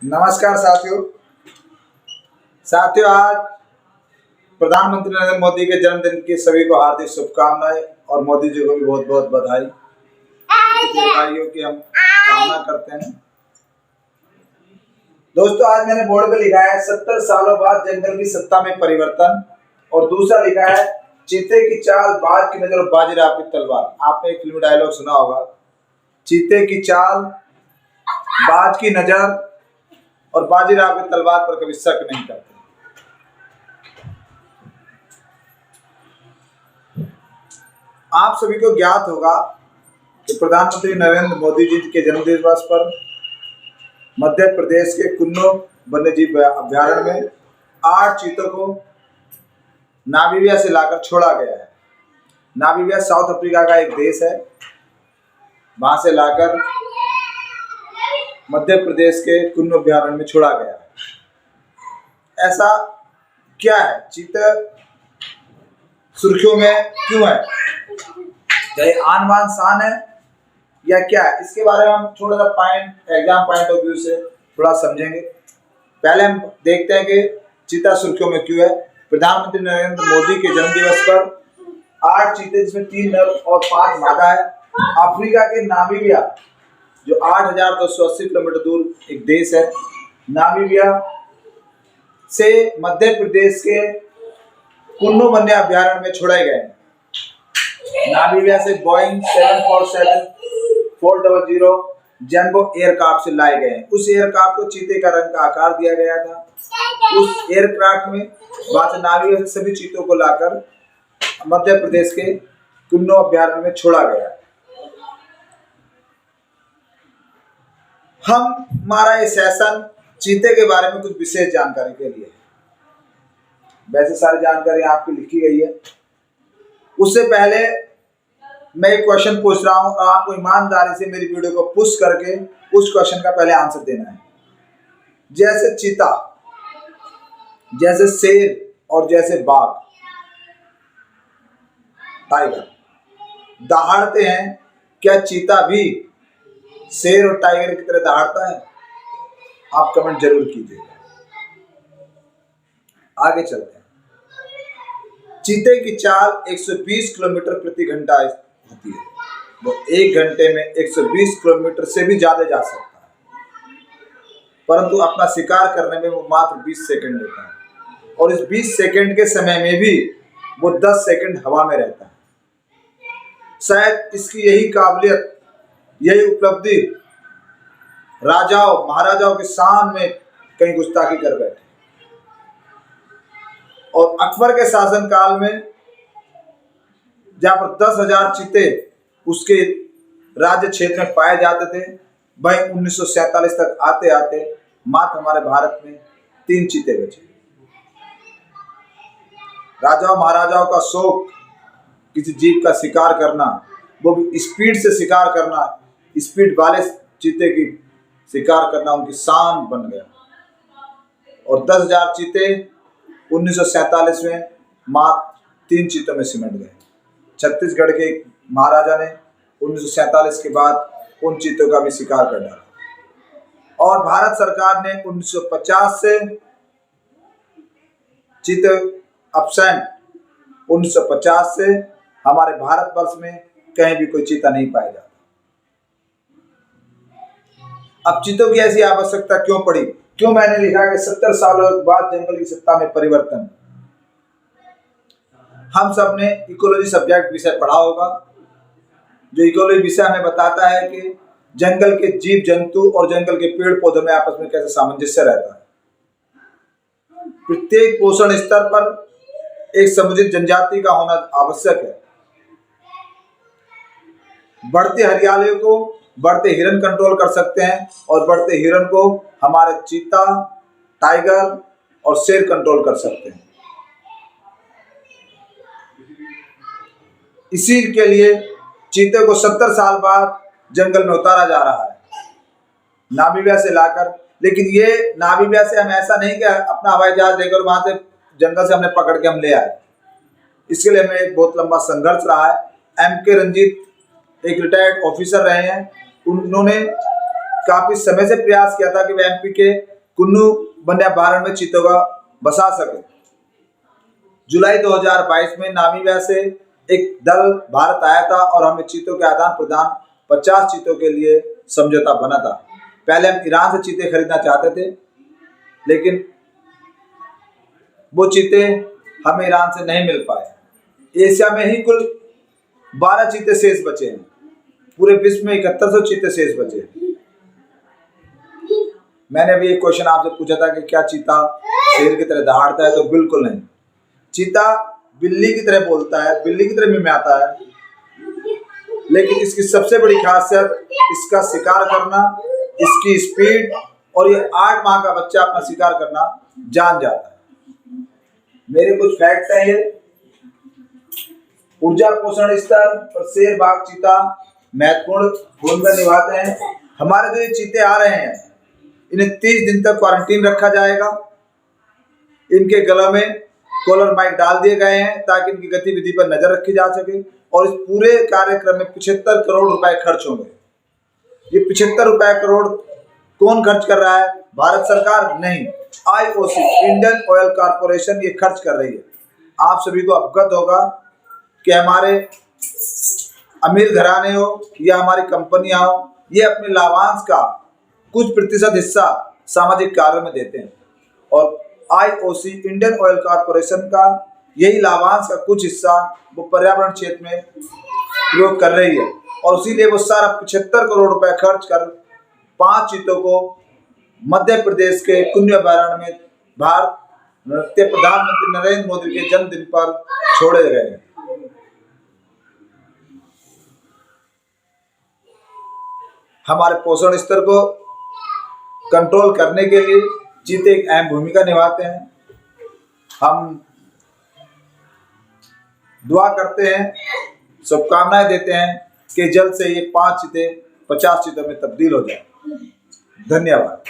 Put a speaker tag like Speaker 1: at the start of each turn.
Speaker 1: नमस्कार साथियों। आज प्रधानमंत्री नरेंद्र मोदी के जन्मदिन की सभी को हार्दिक शुभकामनाएं और मोदी जी को भी बहुत बहुत बधाई। दीर्घायु की हम कामना करते हैं। दोस्तों, आज मैंने बोर्ड पे लिखा है 70 सालों बाद जंगल की सत्ता में परिवर्तन, और दूसरा लिखा है चीते की चाल, बाज की नजर और बाजीराव की तलवार। आपने एक फिल्मी डायलॉग सुना होगा, चीते की चाल, बाज की नजर और बाजीराव की तलवार पर कभी शक नहीं करते। आप सभी को ज्ञात होगा कि प्रधानमंत्री नरेंद्र मोदी जी के जन्मदिवस पर मध्य प्रदेश के कुन्नो वन्यजीव अभ्यारण्य में 8 चीतों को नामीबिया से लाकर छोड़ा गया है। नामीबिया साउथ अफ्रीका का एक देश है। वहां से लाकर मध्य प्रदेश के कुन्नो अभ्यारण्य में छोड़ा गया है। ऐसा क्या है, चीता सुर्खियों में क्यों है? क्या ये आन बान शान है या क्या है? इसके बारे में हम थोड़ा सा एग्जाम पॉइंट ऑफ व्यू से थोड़ा समझेंगे। पहले हम देखते हैं कि चीता सुर्खियों में क्यों है। प्रधानमंत्री नरेंद्र मोदी के जन्मदिवस पर 8 चीते, जिसमें 3 नर और 5 मादा है, अफ्रीका के नामीबिया, जो 8,280 किलोमीटर दूर एक देश है, नामीबिया से मध्य प्रदेश के कुन्नो वन्य अभ्यारण्य में छोड़े गए। नामीबिया से बोइंग 747-400 जैम्बो एयरक्राफ्ट से लाए गए। उस एयरक्राफ्ट को चीते का रंग का आकार दिया गया था। उस एयरक्राफ्ट में वहां से नामीबिया से सभी चीतों को लाकर मध्य प्रदेश के कुन्नो अभ्यारण्य में छोड़ा गया। हमारा ये सेशन चीते के बारे में कुछ विशेष जानकारी के लिए है। वैसे सारी जानकारी आपकी लिखी गई है। उससे पहले मैं एक क्वेश्चन पूछ रहा हूं और आपको ईमानदारी से मेरी वीडियो को पुश करके उस क्वेश्चन का पहले आंसर देना है। जैसे चीता, जैसे शेर और जैसे बाघ, टाइगर दहाड़ते हैं, क्या चीता भी शेर और टाइगर की तरह दहाड़ता है? आप कमेंट जरूर कीजिएगा। आगे चलते हैं। चीते की चाल 120 किलोमीटर प्रति घंटा होती है। वो 1 घंटे में 120 किलोमीटर से भी ज्यादा जा सकता है, परंतु अपना शिकार करने में वो मात्र 20 सेकंड लेता है, और इस 20 सेकंड के समय में भी वो 10 सेकंड हवा में रहता है। शायद इसकी यही काबिलियत, यही उपलब्धि राजाओं महाराजाओं के सामने कहीं गुस्ताखी कर बैठे। और अकबर के शासन काल में जहां पर 10,000 चीते उसके राज्य क्षेत्र में पाए जाते थे, वहीं 1947 तक आते आते मात्र हमारे भारत में 3 चीते बचे। राजाओं महाराजाओं का शौक किसी जीव का शिकार करना, वो भी स्पीड से शिकार करना, स्पीड वाले चीते की शिकार करना उनकी शान बन गया। और 10,000 चीते 1947 में मात्र 3 चीतों में सिमट गए। छत्तीसगढ़ के महाराजा ने 1947 के बाद उन चीतों का भी शिकार कर डाला। और भारत सरकार ने 1950 से चीते अब्सेंट, 1950 से हमारे भारतवर्ष में कहीं भी कोई चीता नहीं पाया जाता। अब चीतों की ऐसी आवश्यकता क्यों पड़ी? क्यों मैंने लिखा कि 70 सालों बाद जंगल की सत्ता में परिवर्तन? हम सब ने इकोलॉजी सब्जेक्ट विषय पढ़ा होगा, जो इकोलॉजी विषय हमें बताता है कि जंगल के जीव जंतु और जंगल के पेड़ पौधों में आपस में कैसे सामंजस्य रहता है। प्रत्येक पोषण स्तर पर एक समुचित जनजाति का होना आवश्यक है। बढ़ती हरियाली को बढ़ते हिरन कंट्रोल कर सकते हैं, और बढ़ते हिरन को हमारे चीता, टाइगर और शेर कंट्रोल कर सकते हैं। इसी के लिए चीते को 70 साल बाद जंगल में उतारा जा रहा है, नामीबिया से लाकर। लेकिन ये नामीबिया से हम ऐसा नहीं कि अपना हवाई जहाज लेकर वहां से जंगल से हमने पकड़ के हम ले आए। इसके लिए हमें एक बहुत लंबा संघर्ष रहा है। M.K. रंजीत एक रिटायर्ड ऑफिसर रहे हैं। उन्होंने काफी समय से प्रयास किया था कि वह MP के कुन्नू वन्यभ्यारण्य में चीतों का बसा सके। जुलाई 2022 में नामीबिया से एक दल भारत आया था और हमें चीतों के आदान प्रदान 50 चीतों के लिए समझौता बना था। पहले हम ईरान से चीते खरीदना चाहते थे, लेकिन वो चीते हमें ईरान से नहीं मिल पाए। एशिया में ही कुल 12 चीते शेष बचे हैं, पूरे विश्व में 7100 चीते शेष बचे हैं। मैंने अभी एक क्वेश्चन आपसे पूछा था कि क्या चीता शेर की तरह दहाड़ता है, तो बिल्कुल नहीं। चीता बिल्ली की तरह बोलता है, बिल्ली की तरह मिमियाता है, लेकिन इसकी सबसे बड़ी खासियत इसका शिकार करना, इसकी स्पीड, और ये 8 माह का बच्चा अपना शिकार करना जान जाता है। मेरे कुछ फैक्ट हैं ये। ऊर्जा पोषण स्तर पर शेर, बाघ, चीता महत्वपूर्ण भूमिका निभाते हैं। हमारे जो ये चीते आ रहे हैं, इन्हें 30 दिन तक क्वारंटीन रखा जाएगा। इनके गलों में कॉलर माइक डाल दिए गए हैं ताकि इनकी गतिविधि पर नजर रखी जा सके, और इस पूरे कार्यक्रम में 75 करोड़ रुपए खर्च होंगे। ये 75 करोड़ कौन खर्च कर रहा है? भारत सरकार नहीं, IOC इंडियन ऑयल कॉर्पोरेशन ये खर्च कर रही है। आप सभी को अवगत होगा कि हमारे अमीर घराने हो या हमारी कंपनियां हो, ये अपने लाभांश का कुछ प्रतिशत हिस्सा सामाजिक कार्यों में देते हैं, और IOC इंडियन ऑयल कॉर्पोरेशन का यही लाभांश का कुछ हिस्सा वो पर्यावरण क्षेत्र में प्रयोग कर रही है, और इसीलिए वो सारा 75 करोड़ रुपए खर्च कर 5 चीतों को मध्य प्रदेश के कुन्नू अभयारण्य में भारत के प्रधानमंत्री नरेंद्र मोदी के जन्मदिन पर छोड़े गए हैं। हमारे पोषण स्तर को कंट्रोल करने के लिए चीते एक अहम भूमिका निभाते हैं। हम दुआ करते हैं, शुभकामनाएं देते हैं कि जल्द से ये 5 चीते 50 चीतों में तब्दील हो जाए। धन्यवाद।